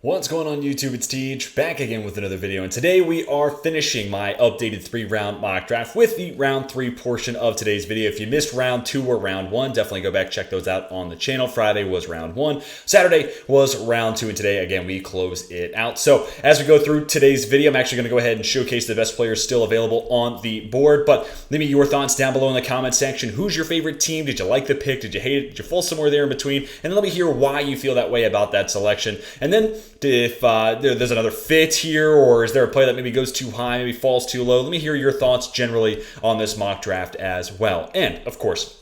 What's going on YouTube? It's Teej, back again with another video, and today we are finishing my updated 3-round mock draft with the round 3 portion of today's video. If you missed round 2 or round 1, definitely go back, check those out on the channel. Friday was round 1, Saturday was round 2, and today, again, we close it out. So as we go through today's video, I'm actually going to go ahead and showcase the best players still available on the board, but leave me your thoughts down below in the comment section. Who's your favorite team? Did you like the pick? Did you hate it? Did you fall somewhere there in between? And let me hear why you feel that way about that selection. And then if there's another fit here, or is there a play that maybe goes too high, maybe falls too low, let me hear your thoughts generally on this mock draft as well. And of course,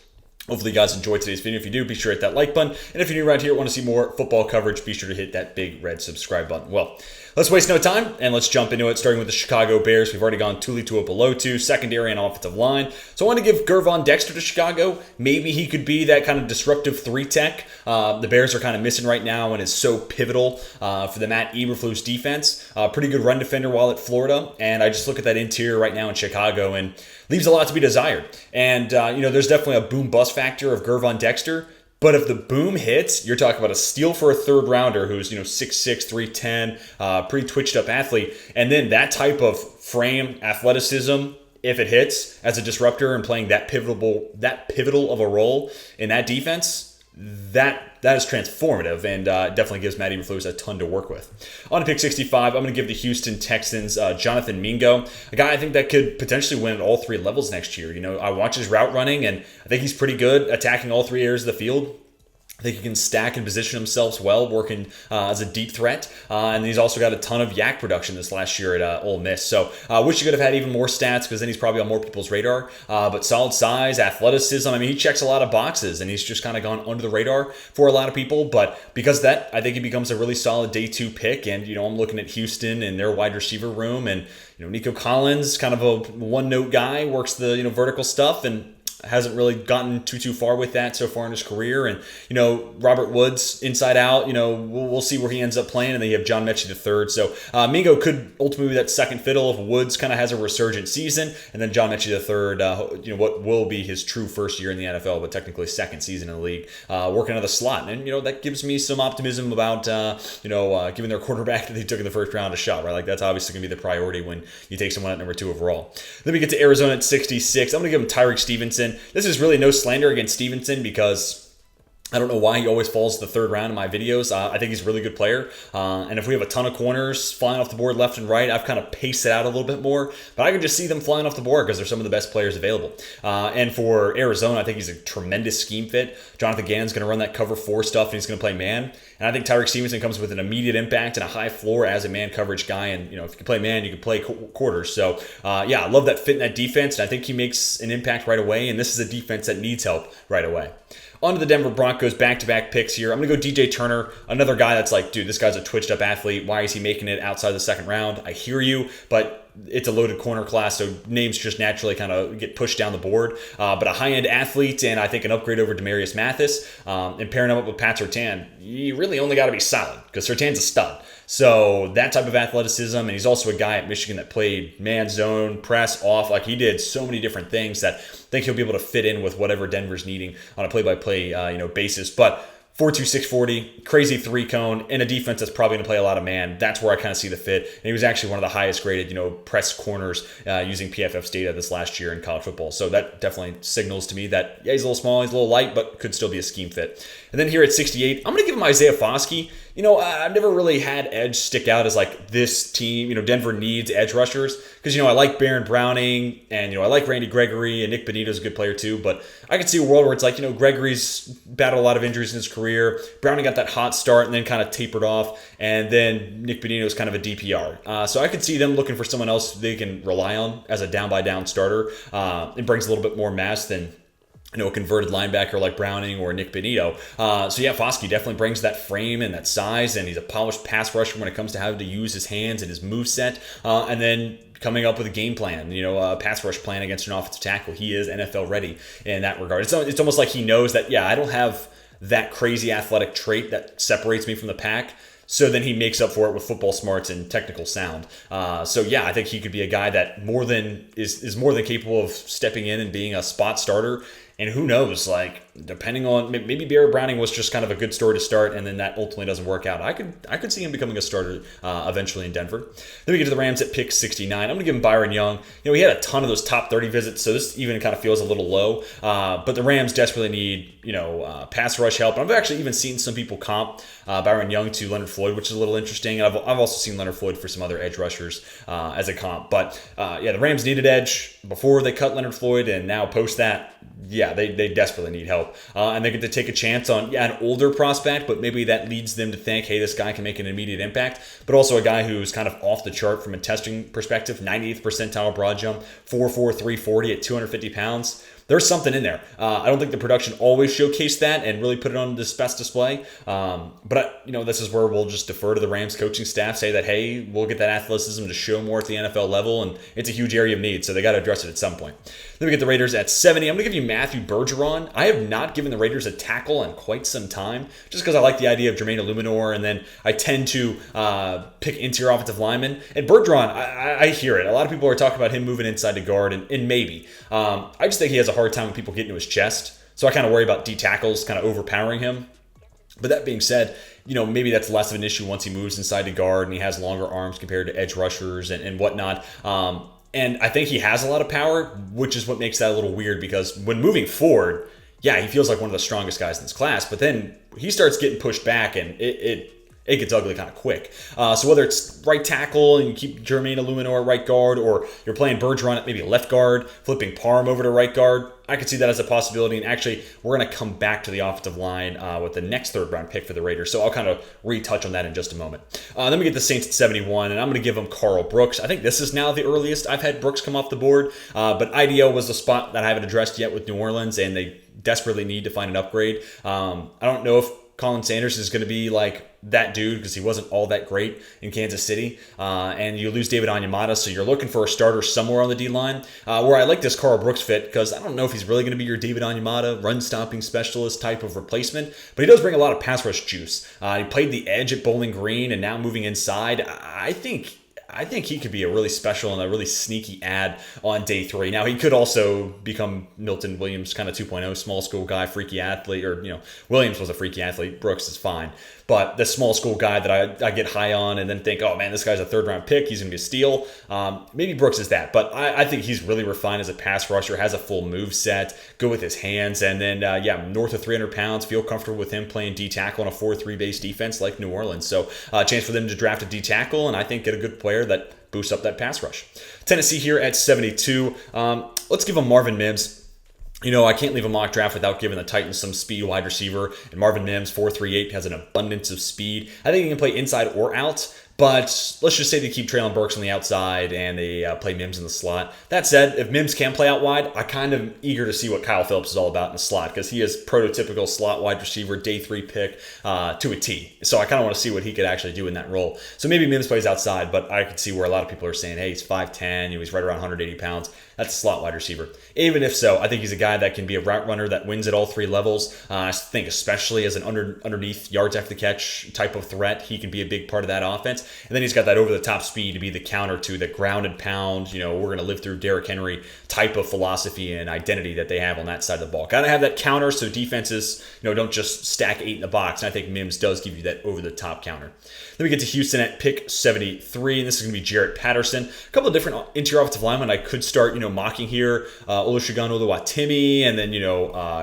hopefully you guys enjoyed today's video. If you do, be sure to hit that like button. And if you're new around here, want to see more football coverage, be sure to hit that big red subscribe button. Well, let's waste no time and let's jump into it, starting with the Chicago Bears. We've already gone Tuli to a below 2, secondary and offensive line. So I want to give Gervon Dexter to Chicago. Maybe he could be that kind of disruptive 3-tech. The Bears are kind of missing right now and is so pivotal for the Matt Eberflus defense. Pretty good run defender while at Florida. And I just look at that interior right now in Chicago and leaves a lot to be desired. And, there's definitely a boom-bust factor of Gervon Dexter. But if the boom hits, you're talking about a steal for a third rounder who's 6'6", 310, pretty twitched up athlete. And then that type of frame, athleticism, if it hits as a disruptor and playing that pivotal of a role in that defense, that is transformative and definitely gives Matt Eberflus a ton to work with. On to pick 65, I'm going to give the Houston Texans Jonathan Mingo, a guy I think that could potentially win at all 3 levels next year. I watch his route running, and I think he's pretty good attacking all 3 areas of the field. I think he can stack and position himself well, working as a deep threat. And he's also got a ton of yak production this last year at Ole Miss. So I wish he could have had even more stats, because then he's probably on more people's radar. But solid size, athleticism. I mean, he checks a lot of boxes, and he's just kind of gone under the radar for a lot of people. But because of that, I think he becomes a really solid day 2 pick. And, I'm looking at Houston and their wide receiver room. And, Nico Collins, kind of a one-note guy, works the, vertical stuff, and hasn't really gotten too far with that so far in his career. And, Robert Woods, inside out, we'll see where he ends up playing. And then you have John Mechie III. So Mingo could ultimately be that second fiddle if Woods kind of has a resurgent season. And then John Mechie III, what will be his true first year in the NFL, but technically second season in the league, working out of the slot. And, that gives me some optimism about, giving their quarterback that they took in the first round a shot, right? Like, that's obviously going to be the priority when you take someone at number 2 overall. Then we get to Arizona at 66. I'm going to give him Tyreek Stevenson. This is really no slander against Stevenson, because I don't know why he always falls to the 3rd round in my videos. I think he's a really good player. And if we have a ton of corners flying off the board left and right, I've kind of paced it out a little bit more. But I can just see them flying off the board because they're some of the best players available. And for Arizona, I think he's a tremendous scheme fit. Jonathan Gannon's going to run that cover 4 stuff, and he's going to play man. And I think Tyreek Stevenson comes with an immediate impact and a high floor as a man coverage guy. And, if you can play man, you can play quarters. So, I love that fit in that defense. And I think he makes an impact right away. And this is a defense that needs help right away. On to the Denver Broncos, back-to-back picks here. I'm going to go DJ Turner, another guy that's like, dude, this guy's a twitched-up athlete. Why is he making it outside the 2nd round? I hear you, but it's a loaded corner class, so names just naturally kind of get pushed down the board. But a high-end athlete, and I think an upgrade over Demaryius Mathis, and pairing him up with Pat Surtain, you really only got to be solid, because Surtain's a stud. So that type of athleticism, and he's also a guy at Michigan that played man zone, press, off. Like, he did so many different things that I think he'll be able to fit in with whatever Denver's needing on a play-by-play basis. But 4.2, 640, crazy 3-cone, in a defense that's probably going to play a lot of man. That's where I kind of see the fit. And he was actually one of the highest graded, press corners using PFF's data this last year in college football. So that definitely signals to me that, yeah, he's a little small, he's a little light, but could still be a scheme fit. And then here at 68, I'm going to give him Isaiah Foskey. I've never really had edge stick out as like this team. Denver needs edge rushers because, I like Baron Browning and, I like Randy Gregory, and Nick Benito's a good player too. But I could see a world where it's like, Gregory's battled a lot of injuries in his career. Browning got that hot start and then kind of tapered off. And then Nick Benito's kind of a DPR. So I could see them looking for someone else they can rely on as a down-by-down starter. It brings a little bit more mass than a converted linebacker like Browning or Nick Benito. Foskey definitely brings that frame and that size, and he's a polished pass rusher when it comes to having to use his hands and his moveset. And then coming up with a game plan, a pass rush plan against an offensive tackle. He is NFL ready in that regard. It's almost like he knows that, I don't have that crazy athletic trait that separates me from the pack. So then he makes up for it with football smarts and technical sound. I think he could be a guy that is more than capable of stepping in and being a spot starter And who knows, like, depending on, maybe Barrett Browning was just kind of a good story to start, and then that ultimately doesn't work out. I could see him becoming a starter eventually in Denver. Then we get to the Rams at pick 69. I'm going to give him Byron Young. He had a ton of those top 30 visits, so this even kind of feels a little low. But the Rams desperately need, pass rush help. And I've actually even seen some people comp Byron Young to Leonard Floyd, which is a little interesting. And I've also seen Leonard Floyd for some other edge rushers as a comp. But the Rams needed edge before they cut Leonard Floyd, and now post that, they desperately need help. And they get to take a chance on, an older prospect, but maybe that leads them to think, hey, this guy can make an immediate impact. But also a guy who's kind of off the chart from a testing perspective, 98th percentile broad jump, 4.4, 340 at 250 pounds. There's something in there. I don't think the production always showcased that and really put it on this best display. But this is where we'll just defer to the Rams coaching staff, say that, hey, we'll get that athleticism to show more at the NFL level, and it's a huge area of need, so they got to address it at some point. Then we get the Raiders at 70. I'm going to give you Matthew Bergeron. I have not given the Raiders a tackle in quite some time, just because I like the idea of Jermaine Illuminor, and then I tend to pick interior offensive linemen. And Bergeron, I hear it. A lot of people are talking about him moving inside to guard, and maybe. I just think he has a hard time when people get into his chest. So I kind of worry about D tackles kind of overpowering him. But that being said, maybe that's less of an issue once he moves inside to guard and he has longer arms compared to edge rushers and whatnot. And I think he has a lot of power, which is what makes that a little weird, because when moving forward, he feels like one of the strongest guys in this class. But then he starts getting pushed back, and it gets ugly kind of quick. So whether it's right tackle and you keep Jermaine Illuminor at right guard, or you're playing Bergeron at maybe left guard, flipping Parham over to right guard, I could see that as a possibility. And actually, we're going to come back to the offensive line with the next third-round pick for the Raiders. So I'll kind of retouch on that in just a moment. Then we get the Saints at 71, and I'm going to give them Carl Brooks. I think this is now the earliest I've had Brooks come off the board, but IDO was the spot that I haven't addressed yet with New Orleans, and they desperately need to find an upgrade. I don't know if Colin Sanders is going to be like that dude, because he wasn't all that great in Kansas City. And you lose David Onyemata, so you're looking for a starter somewhere on the D-line. Where I like this Carl Brooks fit, because I don't know if he's really going to be your David Onyemata run-stopping specialist type of replacement, but he does bring a lot of pass rush juice. He played the edge at Bowling Green, and now moving inside. I think he could be a really special and a really sneaky ad on day 3. Now, he could also become Milton Williams kind of 2.0, small school guy, freaky athlete, or, Williams was a freaky athlete. Brooks is fine. But the small school guy that I get high on and then think, oh man, this guy's a third-round pick, he's going to be a steal. Maybe Brooks is that, but I think he's really refined as a pass rusher, has a full move set, good with his hands, and then, north of 300 pounds, feel comfortable with him playing D-tackle on a 4-3 base defense like New Orleans. So a chance for them to draft a D-tackle, and I think get a good player that boosts up that pass rush. Tennessee here at 72. Let's give them Marvin Mims. I can't leave a mock draft without giving the Titans some speed wide receiver. And Marvin Mims, 4.38, has an abundance of speed. I think he can play inside or out. But let's just say they keep Treylon Burks on the outside and they play Mims in the slot. That said, if Mims can play out wide, I'm kind of eager to see what Kyle Phillips is all about in the slot, because he is prototypical slot wide receiver, day 3 pick to a T. So I kind of want to see what he could actually do in that role. So maybe Mims plays outside, but I could see where a lot of people are saying, hey, he's 5'10", he's right around 180 pounds. That's a slot wide receiver. Even if so, I think he's a guy that can be a route runner that wins at all 3 levels. I think especially as an underneath yards after the catch type of threat, he can be a big part of that offense. And then he's got that over-the-top speed to be the counter to the grounded pound, we're going to live through Derrick Henry type of philosophy and identity that they have on that side of the ball. Got to have that counter so defenses, don't just stack 8 in the box. And I think Mims does give you that over-the-top counter. Then we get to Houston at pick 73, and this is going to be Jarrett Patterson. A couple of different interior offensive linemen I could start, mocking here. Olusegun Oluwatimi, and then,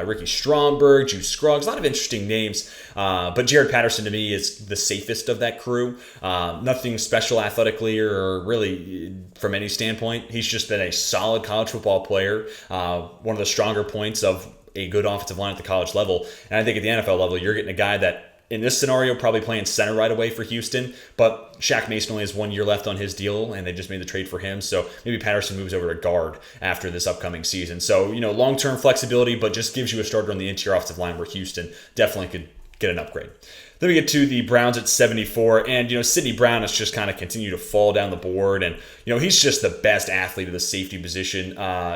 Ricky Stromberg, Juice Scruggs. A lot of interesting names. But Jarrett Patterson, to me, is the safest of that crew. Nothing special athletically or really from any standpoint. He's just been a solid college football player. One of the stronger points of a good offensive line at the college level. And I think at the NFL level, you're getting a guy that, in this scenario, probably playing center right away for Houston, but Shaq Mason only has 1 year left on his deal, and they just made the trade for him, so maybe Patterson moves over to guard after this upcoming season. So, long-term flexibility, but just gives you a starter on the interior offensive line where Houston definitely could get an upgrade. Then we get to the Browns at 74, and, Sidney Brown has just kind of continued to fall down the board, and, he's just the best athlete of the safety position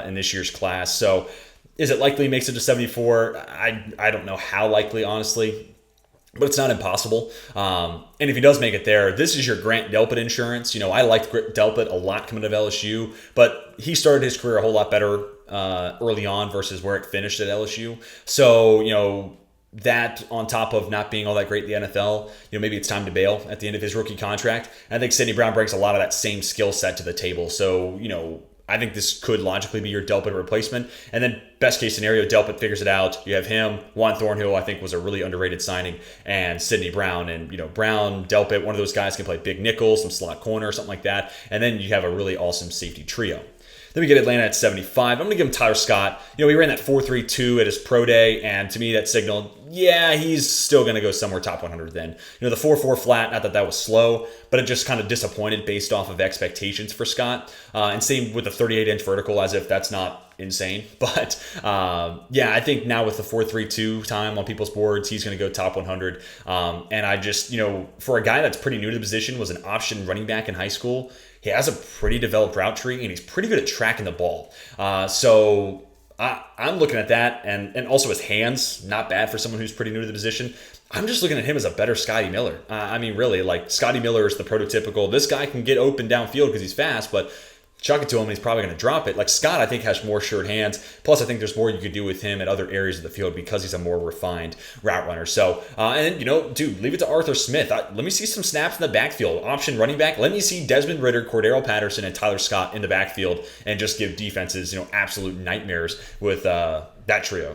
in this year's class. So is it likely he makes it to 74? I don't know how likely, honestly, but it's not impossible. And if he does make it there, this is your Grant Delpit insurance. I liked Delpit a lot coming out of LSU, but he started his career a whole lot better early on versus where it finished at LSU. So, that on top of not being all that great in the NFL, maybe it's time to bail at the end of his rookie contract. And I think Sidney Brown brings a lot of that same skill set to the table. So, I think this could logically be your Delpit replacement. And then best case scenario, Delpit figures it out. You have him. Juan Thornhill, I think, was a really underrated signing. And Sidney Brown. And, Brown, Delpit, one of those guys can play big nickel, some slot corner, something like that. And then you have a really awesome safety trio. Then we get Atlanta at 75. I'm going to give him Tyler Scott. He ran that 4.32 at his pro day, and to me that signaled, yeah, he's still going to go somewhere top 100 then. The 4.4 flat, not that that was slow, but it just kind of disappointed based off of expectations for Scott. And same with the 38-inch vertical, as if that's not insane. But yeah, I think now with the 4.32 time on people's boards, he's going to go top 100. And I just, for a guy that's pretty new to the position, was an option running back in high school, he has a pretty developed route tree, and he's pretty good at tracking the ball. So I'm looking at that, and also his hands, not bad for someone who's pretty new to the position. I'm just looking at him as a better Scotty Miller. Really, like Scotty Miller is the prototypical, this guy can get open downfield because he's fast, but chuck it to him and he's probably going to drop it. Like Scott, I think, has more sure hands. Plus, I think there's more you could do with him at other areas of the field because he's a more refined route runner. So, and dude, leave it to Arthur Smith. Let me see some snaps in the backfield. Option running back. Let me see Desmond Ridder, Cordero Patterson, and Tyler Scott in the backfield and just give defenses, absolute nightmares with that trio.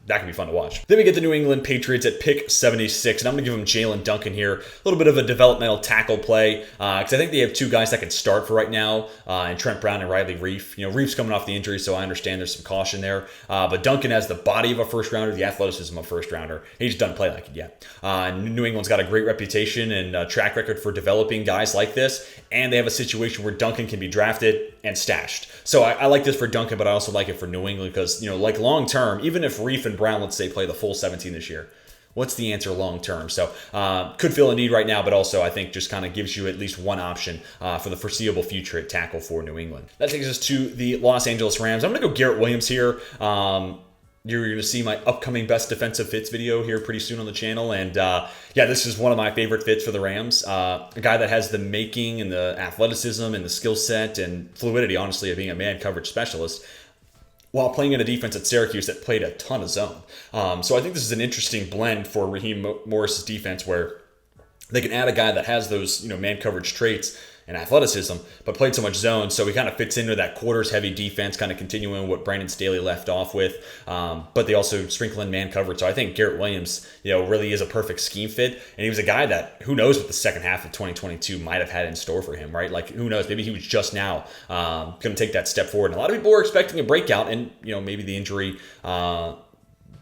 That could be fun to watch. Then we get the New England Patriots at pick 76, and I'm going to give them Jalen Duncan here. A little bit of a developmental tackle play, because I think they have two guys that can start for right now, and Trent Brown and Riley Reif. Reif's coming off the injury, so I understand there's some caution there. But Duncan has the body of a first rounder, the athleticism of a first rounder. He just doesn't play like it yet. New England's got a great reputation and track record for developing guys like this, and they have a situation where Duncan can be drafted and stashed. So I like this for Duncan, but I also like it for New England because, like long term, even if Reif and Brown, let's say, play the full 17 this year, what's the answer long term? So could fill a need right now, but also I think just kind of gives you at least one option for the foreseeable future at tackle for New England. That takes us to the Los Angeles Rams. I'm going to go Garrett Williams here. You're going to see my upcoming best defensive fits video here pretty soon on the channel. And yeah, this is one of my favorite fits for the Rams. A guy that has the making and the athleticism and the skill set and fluidity, honestly, of being a man coverage specialist, while playing in a defense at Syracuse that played a ton of zone. So I think this is an interesting blend for Raheem Morris's defense where they can add a guy that has those man coverage traits and athleticism, but played so much zone, so he kind of fits into that quarters-heavy defense, kind of continuing what Brandon Staley left off with, but they also sprinkle in man coverage. So I think Garrett Williams, really is a perfect scheme fit, and he was a guy that, who knows what the second half of 2022 might have had in store for him, right? Like, who knows? Maybe he was just now going to take that step forward. And a lot of people were expecting a breakout, and, maybe the injury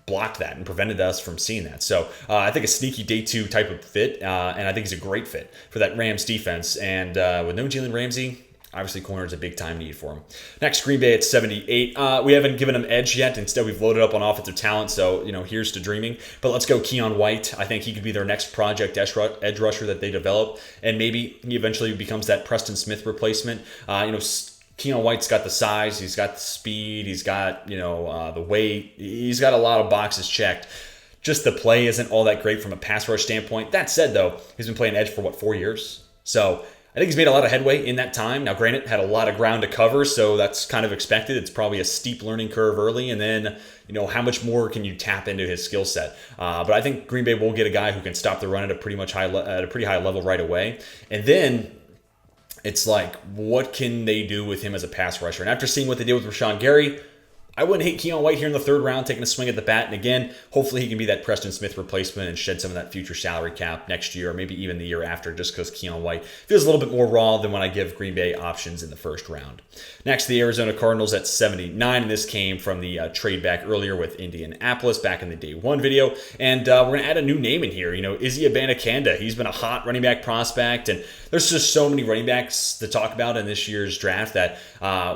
blocked that and prevented us from seeing that. So I think a sneaky day two type of fit, and I think he's a great fit for that Rams defense. And with no Jalen Ramsey, obviously corner is a big time need for him. Next, Green Bay at 78. We haven't given him edge yet. Instead, we've loaded up on offensive talent. So, here's to dreaming. But let's go Keon White. I think he could be their next project edge rusher that they develop. And maybe he eventually becomes that Preston Smith replacement. Keon White's got the size, he's got the speed, he's got, the weight, he's got a lot of boxes checked. Just the play isn't all that great from a pass rush standpoint. That said, though, he's been playing edge for, 4 years? So I think he's made a lot of headway in that time. Now, granted, had a lot of ground to cover, so that's kind of expected. It's probably a steep learning curve early, and then, how much more can you tap into his skill set? But I think Green Bay will get a guy who can stop the run at a pretty high level right away. And then it's like, what can they do with him as a pass rusher? And after seeing what they did with Rashawn Gary, I wouldn't hate Keon White here in the third round, taking a swing at the bat. And again, hopefully he can be that Preston Smith replacement and shed some of that future salary cap next year, or maybe even the year after, just because Keon White feels a little bit more raw than when I give Green Bay options in the first round. Next, the Arizona Cardinals at 79. And this came from the trade back earlier with Indianapolis back in the day one video. And we're going to add a new name in here. Izzy Abanikanda. He's been a hot running back prospect. And there's just so many running backs to talk about in this year's draft that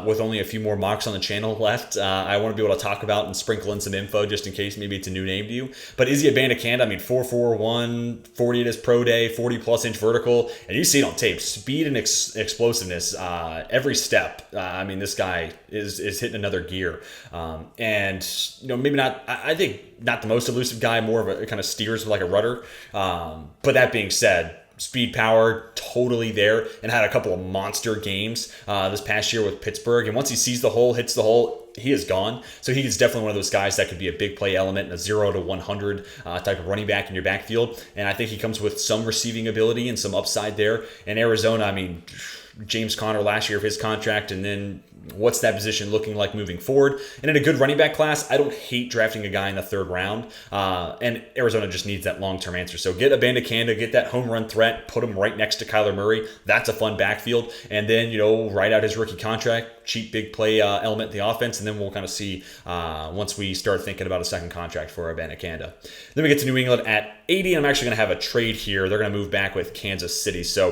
with only a few more mocks on the channel left, I want to be able to talk about and sprinkle in some info just in case maybe it's a new name to you. But Izzy Abanikanda, 4.41, 40 at his pro day, 40-plus inch vertical. And you see it on tape. Speed and explosiveness every step. This guy is hitting another gear. And, maybe not, I think not the most elusive guy, more of a kind of steers with like a rudder. But that being said, speed, power, totally there, and had a couple of monster games this past year with Pittsburgh. And once he sees the hole, hits the hole, he is gone. So he is definitely one of those guys that could be a big play element in a 0 to 100 type of running back in your backfield. And I think he comes with some receiving ability and some upside there. And Arizona, I mean, James Conner last year of his contract, and then what's that position looking like moving forward? And in a good running back class, I don't hate drafting a guy in the 3rd round. And Arizona just needs that long-term answer. So get Abanikanda, get that home run threat, put him right next to Kyler Murray. That's a fun backfield. And then, write out his rookie contract, cheap big play element in the offense, and then we'll kind of see once we start thinking about a second contract for Abanikanda. Then we get to New England at 80, and I'm actually going to have a trade here. They're going to move back with Kansas City. So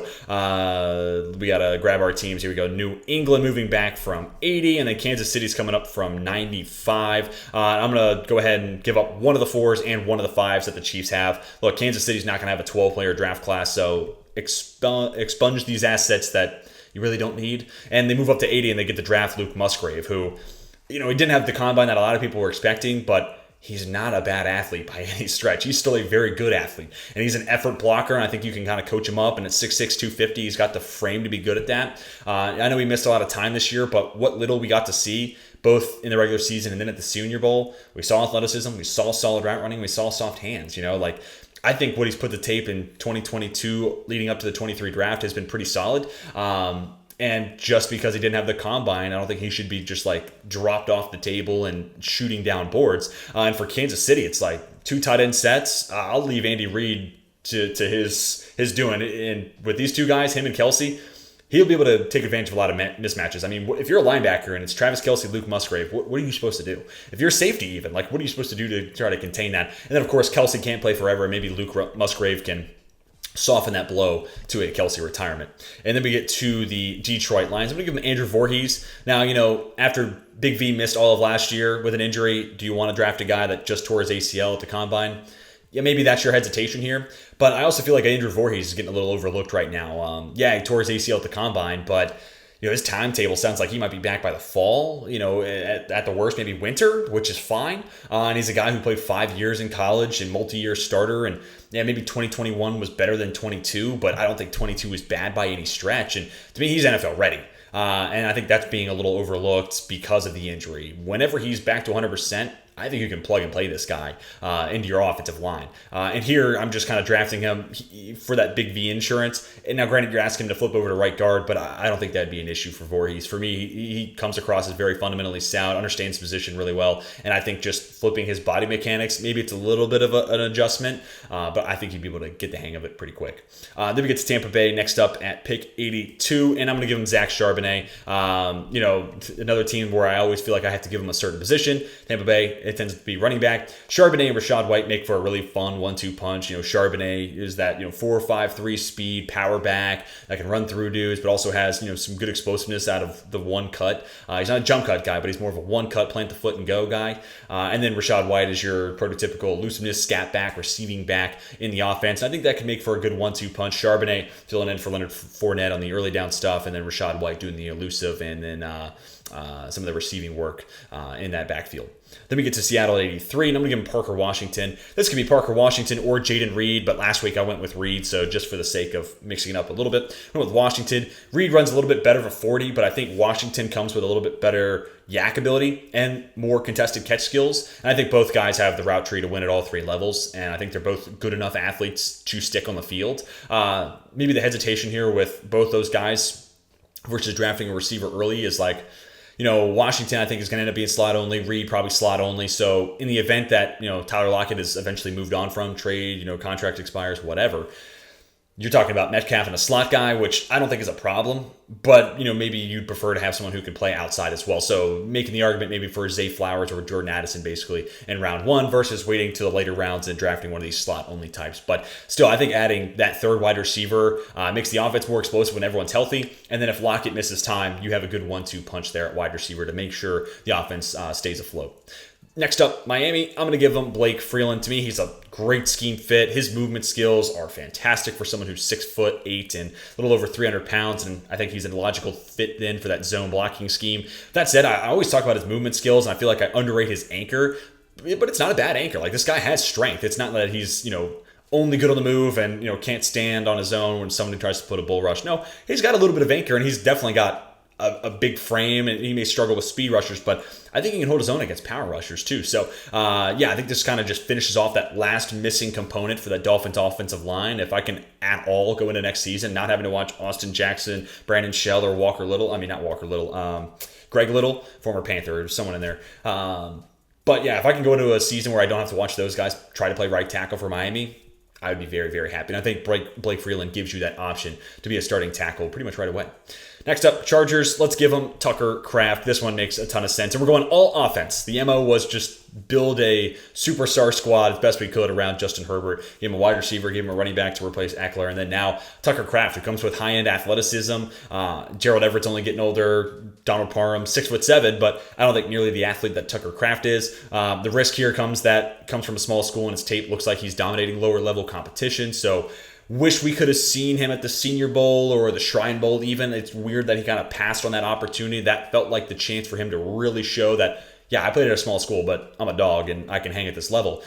we got to grab our teams. Here we go. New England moving back from 80, and then Kansas City's coming up from 95. I'm going to go ahead and give up one of the 4s and one of the 5s that the Chiefs have. Look, Kansas City's not going to have a 12-player draft class, so expunge these assets that you really don't need. And they move up to 80, and they get to draft Luke Musgrave, who, he didn't have the combine that a lot of people were expecting, but he's not a bad athlete by any stretch. He's still a very good athlete. And he's an effort blocker, and I think you can kind of coach him up. And at 6'6", 250, he's got the frame to be good at that. I know we missed a lot of time this year, but what little we got to see, both in the regular season and then at the Senior Bowl, we saw athleticism, we saw solid route running, we saw soft hands. I think what he's put to tape in 2022 leading up to the 23 draft has been pretty solid. And just because he didn't have the combine, I don't think he should be just dropped off the table and shooting down boards. And for Kansas City, it's 2 tight end sets. I'll leave Andy Reid to his doing. And with these 2 guys, him and Kelce, he'll be able to take advantage of a lot of mismatches. I mean, if you're a linebacker and it's Travis Kelce, Luke Musgrave, what are you supposed to do? If you're a safety even, what are you supposed to do to try to contain that? And then, of course, Kelce can't play forever. Maybe Luke Musgrave can soften that blow to a Kelce retirement. And then we get to the Detroit Lions. I'm going to give them Andrew Voorhees. Now, after Big V missed all of last year with an injury, do you want to draft a guy that just tore his ACL at the combine? Yeah, maybe that's your hesitation here. But I also feel like Andrew Voorhees is getting a little overlooked right now. He tore his ACL at the combine, but his timetable sounds like he might be back by the fall, at the worst, maybe winter, which is fine. And he's a guy who played 5 years in college and multi-year starter. And maybe 2021 was better than 22, but I don't think 22 was bad by any stretch. And to me, he's NFL ready. And I think that's being a little overlooked because of the injury. Whenever he's back to 100%, I think you can plug and play this guy into your offensive line. And here, I'm just kind of drafting him for that big V insurance. And now, granted, you're asking him to flip over to right guard, but I don't think that'd be an issue for Voorhees. For me, he comes across as very fundamentally sound, understands position really well, and I think just flipping his body mechanics, maybe it's a little bit of an adjustment, but I think he'd be able to get the hang of it pretty quick. Then we get to Tampa Bay next up at pick 82, and I'm going to give him Zach Charbonnet. Another team where I always feel like I have to give him a certain position. Tampa Bay, it tends to be running back. Charbonnet and Rachaad White make for a really fun 1-2 punch. Charbonnet is that 4.53 speed power back that can run through dudes, but also has some good explosiveness out of the one cut. He's not a jump cut guy, but he's more of a one cut, plant the foot and go guy. And then Rachaad White is your prototypical elusiveness, scat back, receiving back in the offense. And I think that can make for a good 1-2 punch. Charbonnet filling in for Leonard Fournette on the early down stuff, and then Rachaad White doing the elusive, and then some of the receiving work in that backfield. Then we get to Seattle at 83, and I'm going to give him Parker Washington. This could be Parker Washington or Jaden Reed, but last week I went with Reed, so just for the sake of mixing it up a little bit, I went with Washington. Reed runs a little bit better of a 40, but I think Washington comes with a little bit better yak ability and more contested catch skills. And I think both guys have the route tree to win at all three levels, and I think they're both good enough athletes to stick on the field. Maybe the hesitation here with both those guys versus drafting a receiver early is Washington, I think, is going to end up being slot only. Reed, probably slot only. So in the event that, Tyler Lockett is eventually moved on from trade, contract expires, whatever, you're talking about Metcalf and a slot guy, which I don't think is a problem, but, maybe you'd prefer to have someone who can play outside as well. So making the argument maybe for Zay Flowers or Jordan Addison basically in round one versus waiting to the later rounds and drafting one of these slot only types. But still, I think adding that third wide receiver makes the offense more explosive when everyone's healthy. And then if Lockett misses time, you have a good 1-2 punch there at wide receiver to make sure the offense stays afloat. Next up, Miami, I'm going to give them Blake Freeland. To me, he's a great scheme fit. His movement skills are fantastic for someone who's 6'8" and a little over 300 pounds, and I think he's a logical fit then for that zone blocking scheme. That said, I always talk about his movement skills, and I feel like I underrate his anchor, but it's not a bad anchor. This guy has strength. It's not that he's, only good on the move and, can't stand on his own when somebody tries to put a bull rush. No, he's got a little bit of anchor, and he's definitely got a big frame, and he may struggle with speed rushers, but I think he can hold his own against power rushers too. So, I think this kind of just finishes off that last missing component for the Dolphins offensive line. If I can at all go into next season, not having to watch Austin Jackson, Brandon Shell, or Walker Little. I mean, not Walker Little, Greg Little, former Panther, or someone in there. But yeah, if I can go into a season where I don't have to watch those guys try to play right tackle for Miami, I would be very, very happy. And I think Blake Freeland gives you that option to be a starting tackle pretty much right away. Next up, Chargers. Let's give them Tucker Kraft. This one makes a ton of sense. And we're going all offense. The MO was just build a superstar squad as best we could around Justin Herbert. Give him a wide receiver, give him a running back to replace Eckler. And then now Tucker Kraft, who comes with high-end athleticism. Gerald Everett's only getting older. Donald Parham, 6'7", but I don't think nearly the athlete that Tucker Kraft is. The risk here comes from a small school, and his tape looks like he's dominating lower-level competition. So wish we could have seen him at the Senior Bowl or the Shrine Bowl even. It's weird that he kind of passed on that opportunity. That felt like the chance for him to really show that, yeah, I played at a small school, but I'm a dog and I can hang at this level.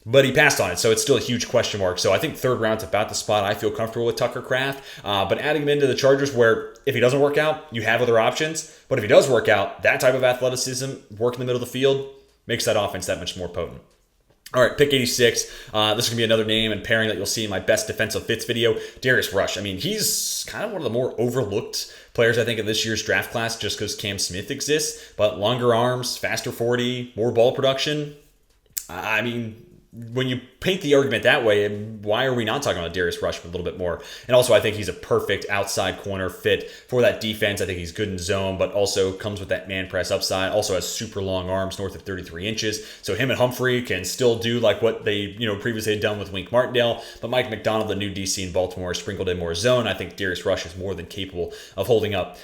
But he passed on it, so it's still a huge question mark. So I think third round's about the spot I feel comfortable with Tucker Kraft. But adding him into the Chargers, where if he doesn't work out, you have other options. But if he does work out, that type of athleticism, work in the middle of the field, makes that offense that much more potent. All right, pick 86. This is going to be another name and pairing that you'll see in my best defensive fits video. Darius Rush. I mean, he's kind of one of the more overlooked players, I think, in this year's draft class just because Cam Smith exists. But longer arms, faster 40, more ball production. I mean, when you paint the argument that way, why are we not talking about Darius Rush a little bit more? And also, I think he's a perfect outside corner fit for that defense. I think he's good in zone, but also comes with that man press upside. Also has super long arms, north of 33 inches. So him and Humphrey can still do like what they previously had done with Wink Martindale. But Mike McDonald, the new DC in Baltimore, sprinkled in more zone. I think Darius Rush is more than capable of holding up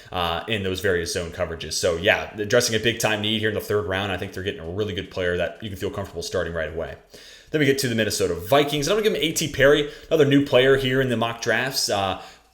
in those various zone coverages. So yeah, addressing a big time need here in the third round. I think they're getting a really good player that you can feel comfortable starting right away. Then we get to the Minnesota Vikings. And I'm going to give him A.T. Perry, another new player here in the mock drafts.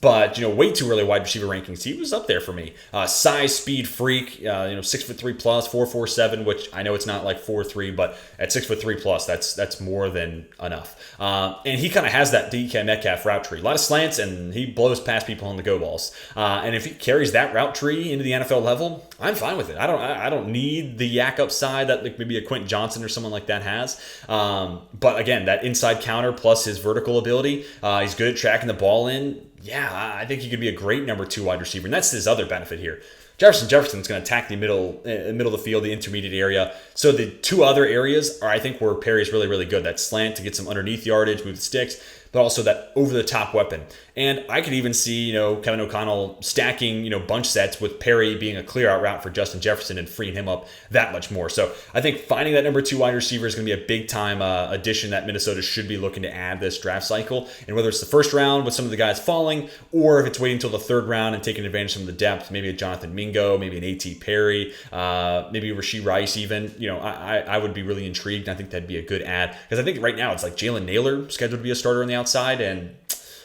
But, way too early wide receiver rankings. He was up there for me. Size, speed, freak, 6'3" plus, 4.47, which I know it's not like 4.3, but at 6'3" plus, that's more than enough. And he kind of has that DK Metcalf route tree. A lot of slants, and he blows past people on the go balls. And if he carries that route tree into the NFL level, I'm fine with it. I don't need the yak upside that like maybe a Quentin Johnson or someone like that has. But again, that inside counter plus his vertical ability, he's good at tracking the ball in. Yeah, I think he could be a great number 2 wide receiver, and that's his other benefit here. Jefferson's going to attack the middle of the field, the intermediate area. So the two other areas are, I think, where Perry's really, really good. That slant to get some underneath yardage, move the sticks, but also that over-the-top weapon. And I could even see, Kevin O'Connell stacking, bunch sets with Perry being a clear-out route for Justin Jefferson and freeing him up that much more. So I think finding that number 2 wide receiver is going to be a big-time addition that Minnesota should be looking to add this draft cycle. And whether it's the first round with some of the guys falling, or if it's waiting until the third round and taking advantage of some of the depth, maybe a Jonathan Mingo, maybe an A.T. Perry, maybe Rashee Rice even, I would be really intrigued. I think that'd be a good add. Because I think right now it's like Jalen Naylor scheduled to be a starter on the outside, and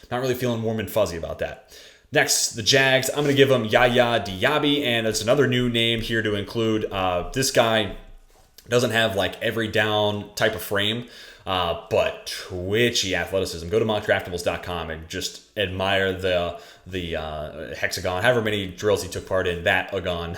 not really feeling warm and fuzzy about that. Next, the Jags. I'm going to give them Yaya Diaby, and it's another new name here to include. This guy doesn't have like every down type of frame, but twitchy athleticism. Go to mockdraftables.com and just admire the hexagon, however many drills he took part in, that agon.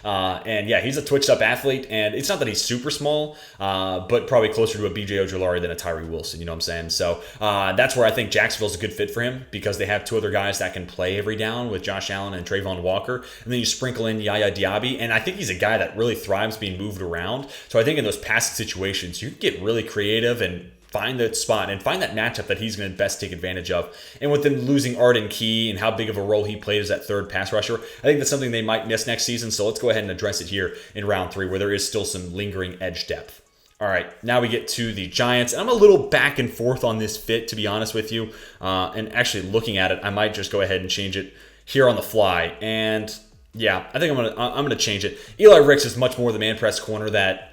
And yeah, he's a twitched up athlete, and it's not that he's super small, but probably closer to a BJ Ojulari than a Tyree Wilson, you know what I'm saying? So that's where I think Jacksonville's a good fit for him, because they have 2 other guys that can play every down with Josh Allen and Trayvon Walker, and then you sprinkle in Yaya Diaby, and I think he's a guy that really thrives being moved around. So I think in those passing situations, you can get really creative and find that spot and find that matchup that he's going to best take advantage of. And with them losing Arden Key and how big of a role he played as that third pass rusher, I think that's something they might miss next season. So let's go ahead and address it here in round 3, where there is still some lingering edge depth. All right, now we get to the Giants. I'm a little back and forth on this fit, to be honest with you. And actually looking at it, I might just go ahead and change it here on the fly. And yeah, I think I'm gonna change it. Eli Ricks is much more the man press corner that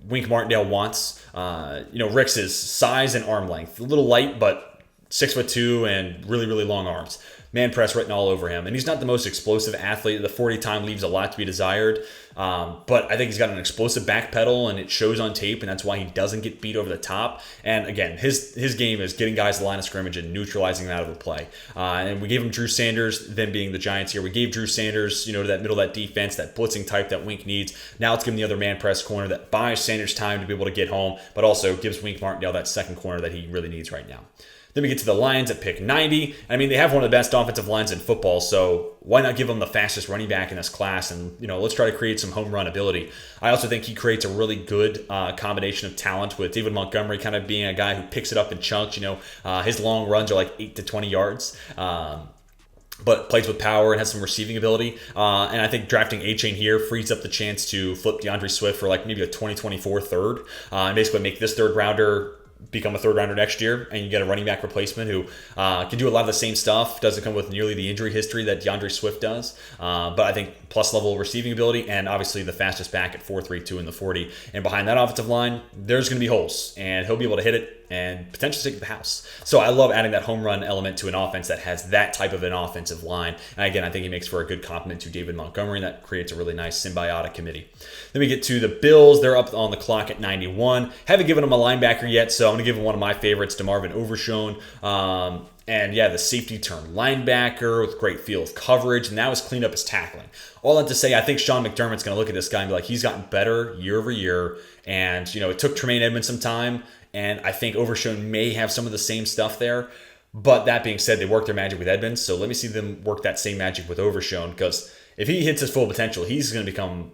Wink Martindale wants. Ricks' size and arm length, a little light, but 6'2" and really, really long arms. Man press written all over him. And he's not the most explosive athlete. The 40 time leaves a lot to be desired. But I think he's got an explosive back pedal, and it shows on tape, and that's why he doesn't get beat over the top. And again, his game is getting guys to the line of scrimmage and neutralizing them out of the play. And we gave him Drew Sanders, them being the Giants here. We gave Drew Sanders, to that middle of that defense, that blitzing type that Wink needs. Now let's give him the other man press corner that buys Sanders time to be able to get home, but also gives Wink Martindale that second corner that he really needs right now. Then we get to the Lions at pick 90. I mean, they have one of the best offensive lines in football, so why not give them the fastest running back in this class? And, let's try to create some home run ability. I also think he creates a really good combination of talent with David Montgomery kind of being a guy who picks it up in chunks. His long runs are like 8 to 20 yards. But plays with power and has some receiving ability. And I think drafting A-Chain here frees up the chance to flip DeAndre Swift for like maybe a 2024 third. And basically make this third rounder become a third rounder next year, and you get a running back replacement who can do a lot of the same stuff, doesn't come with nearly the injury history that DeAndre Swift does, but I think plus level receiving ability, and obviously the fastest back at 4.32 in the 40. And behind that offensive line, there's going to be holes, and he'll be able to hit it and potentially take it to the house. So I love adding that home run element to an offense that has that type of an offensive line. And again, I think he makes for a good complement to David Montgomery, and that creates a really nice symbiotic committee. Then we get to the Bills. They're up on the clock at 91. Haven't given them a linebacker yet, so I'm going to give him one of my favorites, DeMarvin Overshown. And yeah, the safety turn linebacker with great field coverage, and that was cleaned up his tackling. All that to say, I think Sean McDermott's going to look at this guy and be like, he's gotten better year over year. And, it took Tremaine Edmonds some time, and I think Overshown may have some of the same stuff there. But that being said, they worked their magic with Edmonds, so let me see them work that same magic with Overshown, because if he hits his full potential, he's going to become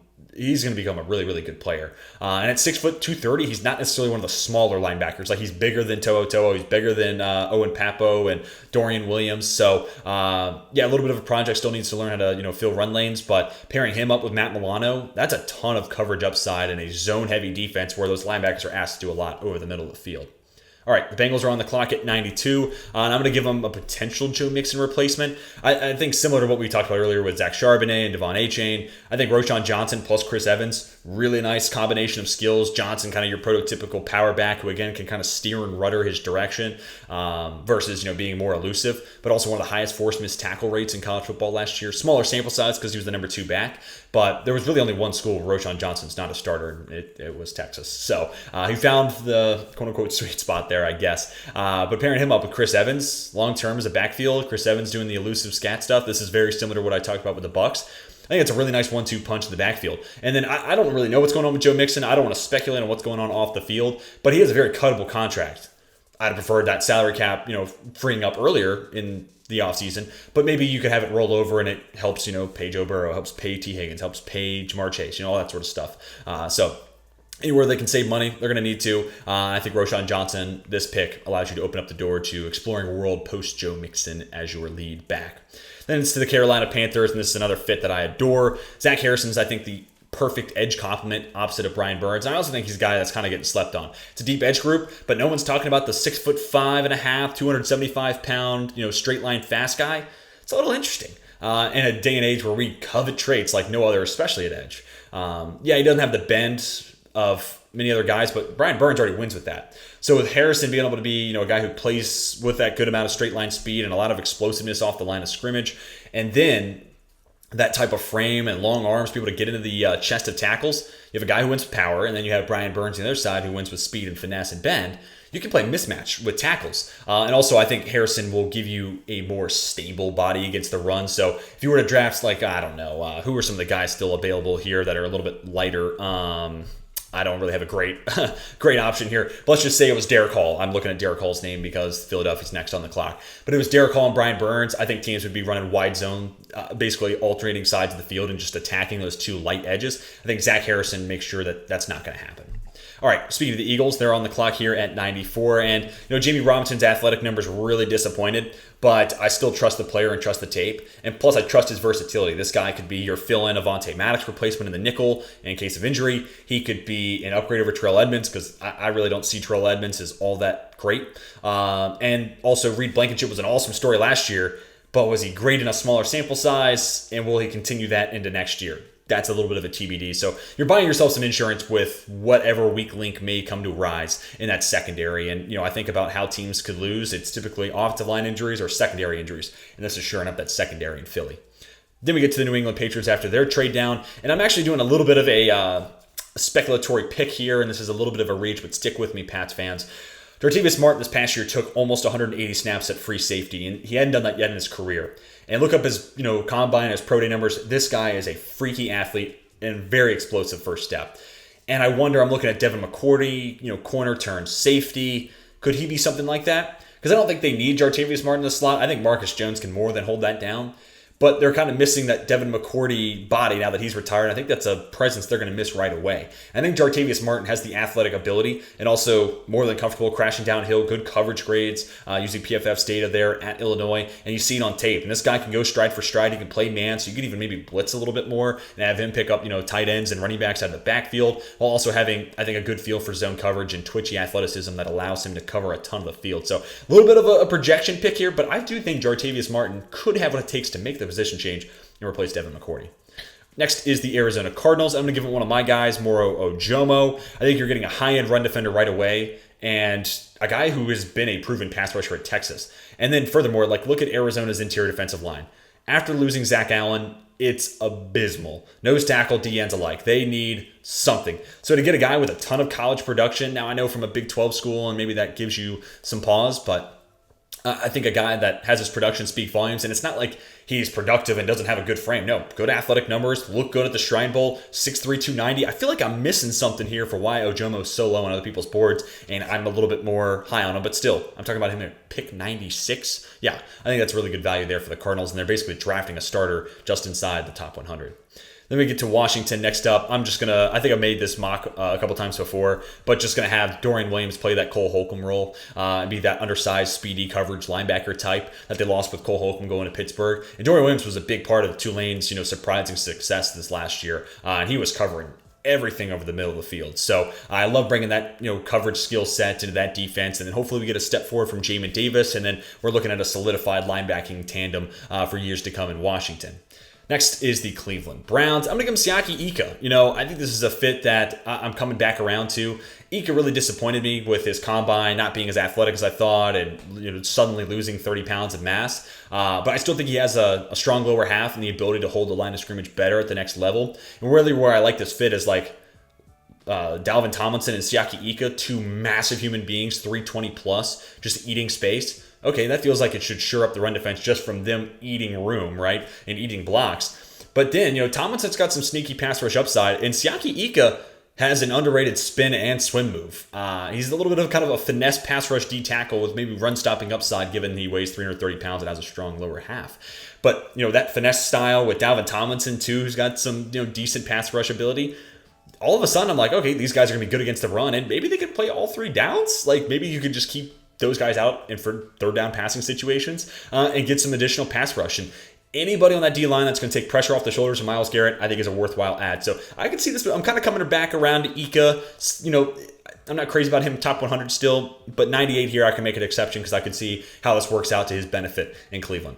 a really, really good player. And at 6 foot 230, he's not necessarily one of the smaller linebackers. Like, he's bigger than To'o To'o. He's bigger than Owen Papo and Dorian Williams. So, a little bit of a project. Still needs to learn how to, fill run lanes. But pairing him up with Matt Milano, that's a ton of coverage upside in a zone-heavy defense where those linebackers are asked to do a lot over the middle of the field. All right, the Bengals are on the clock at 92, and I'm going to give them a potential Joe Mixon replacement. I think similar to what we talked about earlier with Zach Charbonnet and Devon A-Chain, I think Roschon Johnson plus Chris Evans, really nice combination of skills. Johnson, kind of your prototypical power back who, again, can kind of steer and rudder his direction versus, being more elusive, but also one of the highest forced missed tackle rates in college football last year. Smaller sample size because he was the number 2 back, but there was really only one school where Roschon Johnson's not a starter, and it was Texas. So he found the quote-unquote sweet spot there, I guess. But pairing him up with Chris Evans, long-term as a backfield, Chris Evans doing the elusive scat stuff, this is very similar to what I talked about with the Bucs. I think it's a really nice 1-2 punch in the backfield. And then I don't really know what's going on with Joe Mixon. I don't want to speculate on what's going on off the field, but he has a very cuttable contract. I'd have preferred that salary cap, freeing up earlier in the offseason, but maybe you could have it roll over and it helps, pay Joe Burrow, helps pay T. Higgins, helps pay Jamar Chase, all that sort of stuff. So anywhere they can save money, they're going to need to. I think Roschon Johnson, this pick, allows you to open up the door to exploring a world post-Joe Mixon as your lead back. Then it's to the Carolina Panthers, and this is another fit that I adore. Zach Harrison's, I think, the perfect edge complement opposite of Brian Burns. And I also think he's a guy that's kind of getting slept on. It's a deep edge group, but no one's talking about the 6'5.5", 275-pound, straight line fast guy. It's a little interesting. In a day and age where we covet traits like no other, especially at edge. He doesn't have the bend of many other guys, but Brian Burns already wins with that. So with Harrison being able to be, a guy who plays with that good amount of straight line speed and a lot of explosiveness off the line of scrimmage, and then that type of frame and long arms, be able to get into the chest of tackles. You have a guy who wins with power, and then you have Brian Burns on the other side who wins with speed and finesse and bend. You can play mismatch with tackles. And also, I think Harrison will give you a more stable body against the run. So if you were to draft, who are some of the guys still available here that are a little bit lighter? I don't really have a great option here. But let's just say it was Derek Hall. I'm looking at Derek Hall's name because Philadelphia's next on the clock. But it was Derek Hall and Brian Burns. I think teams would be running wide zone, basically alternating sides of the field and just attacking those two light edges. I think Zach Harrison makes sure that that's not going to happen. All right, speaking of the Eagles, they're on the clock here at 94. And, Jamie Robinson's athletic numbers really disappointed, but I still trust the player and trust the tape. And plus, I trust his versatility. This guy could be your fill-in Avonte Maddox replacement in the nickel in case of injury. He could be an upgrade over Terrell Edmonds because I really don't see Terrell Edmonds as all that great. And also, Reed Blankenship was an awesome story last year, but was he great in a smaller sample size, and will he continue that into next year? that's a little bit of a TBD. So you're buying yourself some insurance with whatever weak link may come to rise in that secondary. And, I think about how teams could lose. It's typically offensive line injuries or secondary injuries. And this is sure enough that secondary in Philly. Then we get to the New England Patriots after their trade down. And I'm actually doing a little bit of a speculatory pick here. And this is a little bit of a reach, but stick with me, Pats fans. Jartavius Martin this past year took almost 180 snaps at free safety, and he hadn't done that yet in his career. And look up his, combine, his pro day numbers. This guy is a freaky athlete and very explosive first step. And I wonder, I'm looking at Devin McCourty, corner turn safety. Could he be something like that? Because I don't think they need Jartavius Martin in the slot. I think Marcus Jones can more than hold that down. But they're kind of missing that Devin McCourty body now that he's retired. I think that's a presence they're going to miss right away. I think Jartavius Martin has the athletic ability and also more than comfortable crashing downhill, good coverage grades, using PFF's data there at Illinois. And you see it on tape. And this guy can go stride for stride. He can play man, so you could even maybe blitz a little bit more and have him pick up, tight ends and running backs out of the backfield, while also having, I think, a good feel for zone coverage and twitchy athleticism that allows him to cover a ton of the field. So a little bit of a projection pick here, but I do think Jartavius Martin could have what it takes to make the position change and replace Devin McCourty. Next is the Arizona Cardinals. I'm going to give it one of my guys, Moro Ojomo. I think you're getting a high-end run defender right away and a guy who has been a proven pass rusher at Texas. And then furthermore, look at Arizona's interior defensive line. After losing Zach Allen, it's abysmal. Nose tackle, D-ends alike. They need something. So to get a guy with a ton of college production, now I know from a Big 12 school, and maybe that gives you some pause, but I think a guy that has his production speak volumes, and it's not like he's productive and doesn't have a good frame. No, good athletic numbers, look good at the Shrine Bowl, 6'3", 290. I feel like I'm missing something here for why Ojomo's so low on other people's boards, and I'm a little bit more high on him, but still, I'm talking about him at pick 96. Yeah, I think that's really good value there for the Cardinals, and they're basically drafting a starter just inside the top 100. Then we get to Washington next up. I think I made this mock a couple times before, but just going to have Dorian Williams play that Cole Holcomb role and be that undersized, speedy coverage linebacker type that they lost with Cole Holcomb going to Pittsburgh. And Dorian Williams was a big part of Tulane's, surprising success this last year. And he was covering everything over the middle of the field. So I love bringing that, coverage skill set into that defense. And then hopefully we get a step forward from Jamin Davis. And then we're looking at a solidified linebacking tandem for years to come in Washington. Next is the Cleveland Browns. I'm going to give him Siaki Ika. I think this is a fit that I'm coming back around to. Ika really disappointed me with his combine, not being as athletic as I thought, and suddenly losing 30 pounds of mass. But I still think he has a strong lower half and the ability to hold the line of scrimmage better at the next level. And really where I like this fit is Dalvin Tomlinson and Siaki Ika, two massive human beings, 320 plus, just eating space. Okay, that feels like it should shore up the run defense just from them eating room, right, and eating blocks. But then, Tomlinson's got some sneaky pass rush upside, and Siaki Ika has an underrated spin and swim move. He's a little bit of kind of a finesse pass rush D tackle with maybe run stopping upside, given he weighs 330 pounds and has a strong lower half. But, that finesse style with Dalvin Tomlinson, too, who's got some, decent pass rush ability. All of a sudden, I'm like, okay, these guys are going to be good against the run, and maybe they could play all three downs. Maybe you could just keep those guys out and for third down passing situations and get some additional pass rush. And anybody on that D-line that's going to take pressure off the shoulders of Myles Garrett, I think is a worthwhile add. So I can see this. I'm kind of coming back around to Ika. I'm not crazy about him top 100 still, but 98 here I can make an exception because I could see how this works out to his benefit in Cleveland.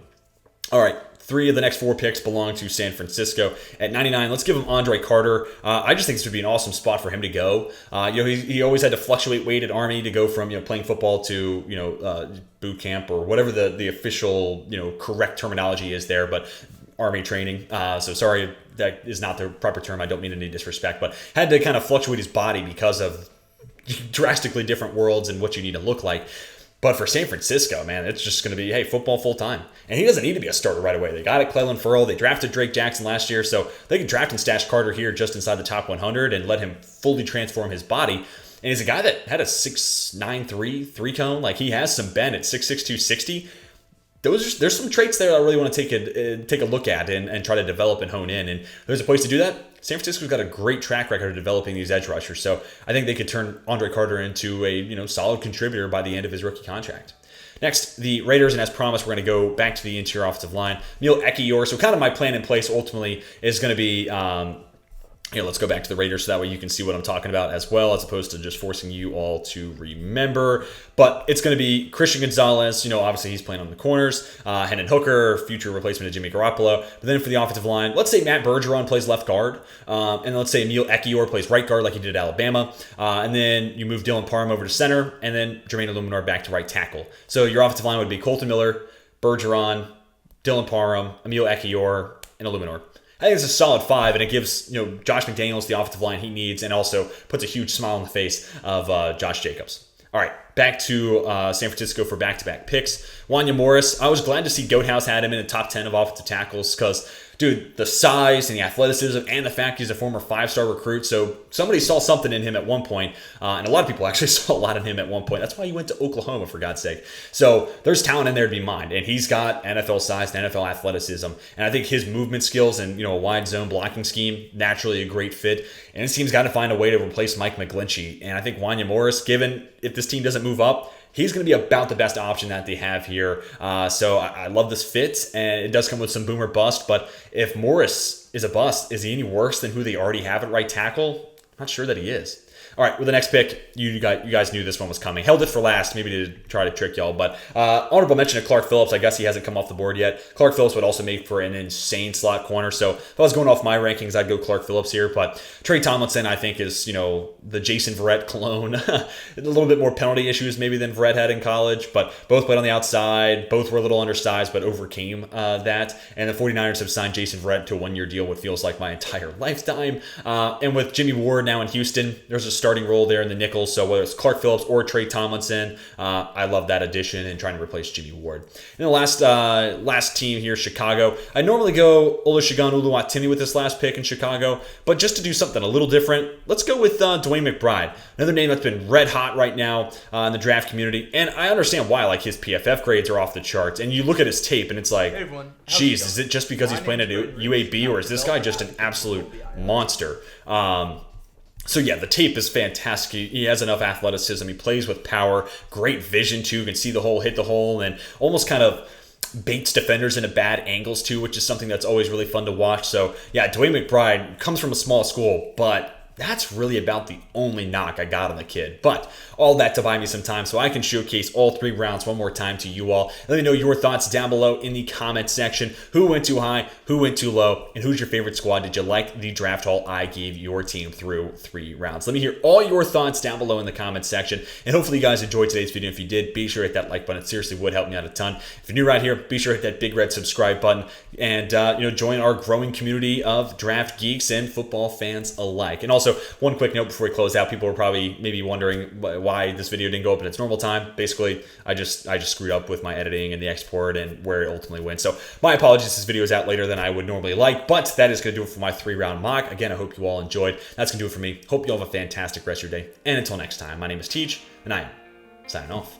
All right. 3 of the next 4 picks belong to San Francisco. At 99, let's give him Andre Carter. I just think this would be an awesome spot for him to go. He always had to fluctuate weight at Army to go from playing football to boot camp or whatever the official correct terminology is there, but Army training. So sorry, that is not the proper term. I don't mean any disrespect, but had to kind of fluctuate his body because of drastically different worlds and what you need to look like. But for San Francisco, man, it's just going to be, hey, football full time. And he doesn't need to be a starter right away. They got it, Clelin Ferrell. They drafted Drake Jackson last year, so they can draft and stash Carter here just inside the top 100 and let him fully transform his body. And he's a guy that had a 6'9", 3-cone. He has some bend at 6'6", 260. There's some traits there I really want to take a look at and try to develop and hone in. And there's a place to do that. San Francisco's got a great track record of developing these edge rushers, so I think they could turn Andre Carter into a solid contributor by the end of his rookie contract. Next, the Raiders, and as promised, we're going to go back to the interior offensive line. Neil Ekiyor. So kind of my plan in place ultimately is going to be Here, let's go back to the Raiders so that way you can see what I'm talking about as well, as opposed to just forcing you all to remember. But it's going to be Christian Gonzalez. Obviously he's playing on the corners. Hendon Hooker, future replacement of Jimmy Garoppolo. But then for the offensive line, let's say Matt Bergeron plays left guard. And let's say Emil Ekiyor plays right guard like he did at Alabama. And then you move Dylan Parham over to center. And then Jermaine Illuminor back to right tackle. So your offensive line would be Colton Miller, Bergeron, Dylan Parham, Emil Ekiyor, and Illuminor. I think it's a solid 5, and it gives Josh McDaniels the offensive line he needs, and also puts a huge smile on the face of Josh Jacobs. All right, back to San Francisco for back-to-back picks. Wanya Morris, I was glad to see Goathouse had him in the top 10 of offensive tackles because, dude, the size and the athleticism and the fact he's a former 5-star recruit. So somebody saw something in him at one point, and a lot of people actually saw a lot in him at one point. That's why he went to Oklahoma, for God's sake. So there's talent in there to be mined, and he's got NFL size and NFL athleticism. And I think his movement skills and a wide zone blocking scheme, naturally a great fit. And this team's got to find a way to replace Mike McGlinchey. And I think Wanya Morris, given if this team doesn't move up, he's going to be about the best option that they have here. So I love this fit, and it does come with some boomer bust. But if Morris is a bust, is he any worse than who they already have at right tackle? I'm not sure that he is. All right, with the next pick, you guys knew this one was coming. Held it for last, maybe to try to trick y'all. But honorable mention to Clark Phillips. I guess he hasn't come off the board yet. Clark Phillips would also make for an insane slot corner. So if I was going off my rankings, I'd go Clark Phillips here. But Trey Tomlinson, I think, is the Jason Verrett clone. A little bit more penalty issues maybe than Verrett had in college. But both played on the outside. Both were a little undersized, but overcame that. And the 49ers have signed Jason Verrett to a one-year deal, what feels like my entire lifetime. And with Jimmy Ward now in Houston, there's a starting role there in the nickel. So whether it's Clark Phillips or Trey Tomlinson, I love that addition and trying to replace Jimmy Ward. And the last team here, Chicago. I normally go Olusegun Oluwatimi with this last pick in Chicago, but just to do something a little different, let's go with Dwayne McBride, another name that's been red hot right now in the draft community. And I understand why. Like, his PFF grades are off the charts, and you look at his tape, and it's like, geez, is it just because he's playing at UAB, or is this guy just an absolute monster? So yeah, the tape is fantastic. He has enough athleticism. He plays with power, great vision too. You can see the hole, hit the hole, and almost kind of baits defenders into bad angles too, which is something that's always really fun to watch. So yeah, Dwayne McBride comes from a small school, but that's really about the only knock I got on the kid. But all that to buy me some time so I can showcase all 3 rounds one more time to you all. Let me know your thoughts down below in the comment section. Who went too high? Who went too low? And who's your favorite squad? Did you like the draft haul I gave your team through 3 rounds? Let me hear all your thoughts down below in the comment section. And hopefully you guys enjoyed today's video. If you did, be sure to hit that like button. It seriously would help me out a ton. If you're new right here, be sure to hit that big red subscribe button and join our growing community of draft geeks and football fans alike. And also, one quick note before we close out. People were probably maybe wondering why this video didn't go up in its normal time. Basically, I just screwed up with my editing and the export and where it ultimately went. So my apologies. This video is out later than I would normally like, but that is going to do it for my 3-round mock. Again, I hope you all enjoyed. That's going to do it for me. Hope you all have a fantastic rest of your day. And until next time, my name is Teach, and I am signing off.